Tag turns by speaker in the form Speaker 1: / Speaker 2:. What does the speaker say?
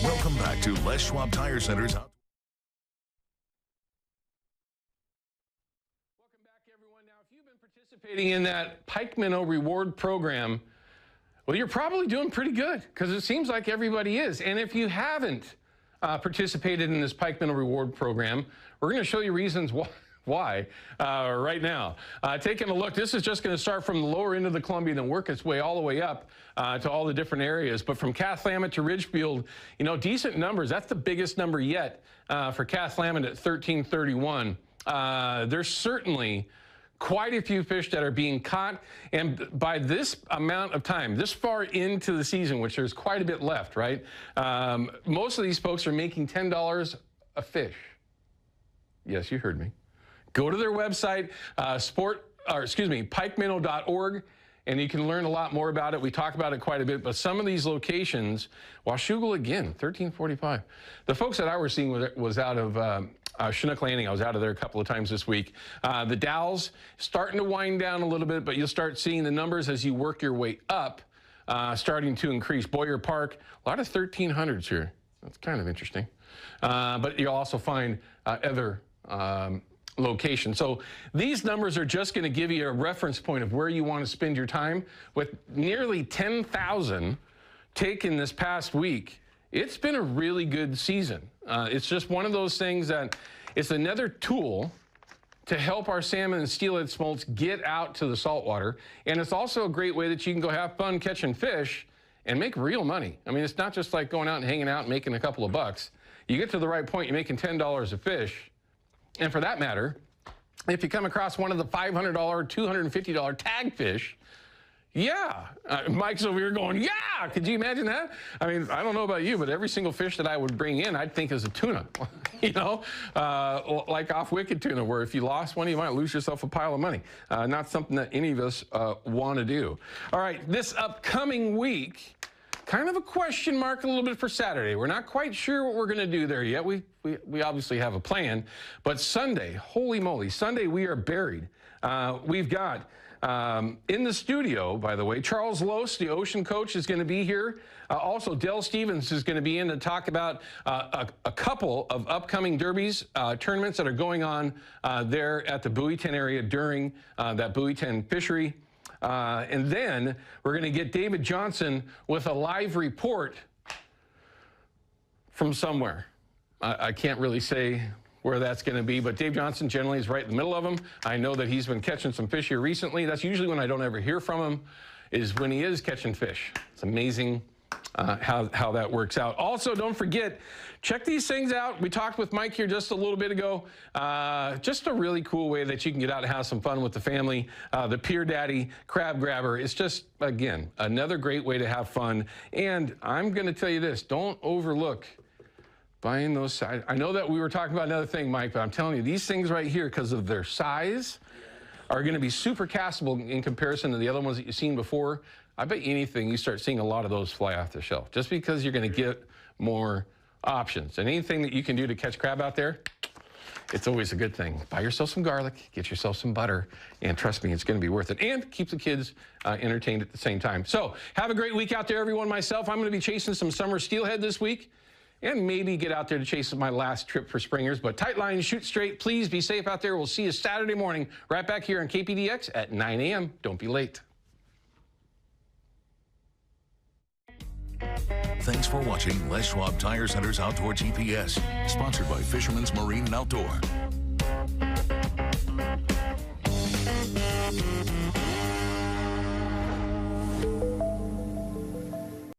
Speaker 1: Welcome back to Les Schwab Tire Center's
Speaker 2: Welcome back, everyone. Now, if you've been participating in that Pike Minnow Reward Program, well, you're probably doing pretty good because it seems like everybody is. And if you haven't participated in this Pike Minnow Reward Program, we're going to show you reasons why right now. Taking a look, this is just going to start from the lower end of the Columbia and work its way all the way up to all the different areas. But from Cathlamet to Ridgefield, you know, decent numbers. That's the biggest number yet for Cathlamet at 1331. There's certainly quite a few fish that are being caught, and by this amount of time, this far into the season, which there's quite a bit left, right? Most of these folks are making $10 a fish. Yes, you heard me. Go to their website, pikeminnow.org, and you can learn a lot more about it. We talk about it quite a bit, but some of these locations, Washougal again, 1345. The folks that I was seeing was out of Chinook Landing. I was out of there a couple of times this week. The Dalles starting to wind down a little bit, but you'll start seeing the numbers as you work your way up, starting to increase. Boyer Park, a lot of 1300s here. That's kind of interesting. But you'll also find other location. So these numbers are just going to give you a reference point of where you want to spend your time. With nearly 10,000 taken this past week, it's been a really good season. It's just one of those things that it's another tool to help our salmon and steelhead smolts get out to the saltwater. And it's also a great way that you can go have fun catching fish and make real money. I mean, it's not just like going out and hanging out and making a couple of bucks. You get to the right point, you're making $10 a fish. And for that matter, if you come across one of the $500, $250 tag fish, yeah. Mike's over here going, yeah. Could you imagine that? I mean, I don't know about you, but every single fish that I would bring in, I'd think is a tuna, you know, like off-wicked tuna, where if you lost one, you might lose yourself a pile of money. Not something that any of us want to do. All right, this upcoming week, kind of a question mark a little bit for Saturday. We're not quite sure what we're going to do there yet. We obviously have a plan, but Sunday, holy moly, Sunday we are buried. We've got in the studio, by the way, Charles Lose, the ocean coach, is going to be here. Also, Dell Stevens is going to be in to talk about a couple of upcoming derbies, tournaments that are going on there at the Buoyton area during that Buoyton fishery. And then we're going to get David Johnson with a live report from somewhere. I can't really say where that's going to be, but Dave Johnson generally is right in the middle of them. I know that he's been catching some fish here recently. That's usually when I don't ever hear from him, is when he is catching fish. It's amazing how that works out. Also, don't forget, check these things out. We talked with Mike here just a little bit ago. Just a really cool way that you can get out and have some fun with the family. The Pier Daddy Crab Grabber is just, again, another great way to have fun. And I'm going to tell you this, don't overlook buying those size. I know that we were talking about another thing, Mike, but I'm telling you, these things right here, because of their size, are going to be super castable in comparison to the other ones that you've seen before. I bet you anything, you start seeing a lot of those fly off the shelf, just because you're going to get more options. And anything that you can do to catch crab out there, it's always a good thing. Buy yourself some garlic, get yourself some butter, and trust me, it's going to be worth it. And keep the kids entertained at the same time. So have a great week out there, everyone. Myself, I'm going to be chasing some summer steelhead this week, and maybe get out there to chase my last trip for springers. But tight lines, shoot straight. Please be safe out there. We'll see you Saturday morning right back here on KPDX at 9 a.m. Don't be late.
Speaker 1: Thanks for watching Les Schwab Tire Center's Outdoor GPS, sponsored by Fisherman's Marine and Outdoor.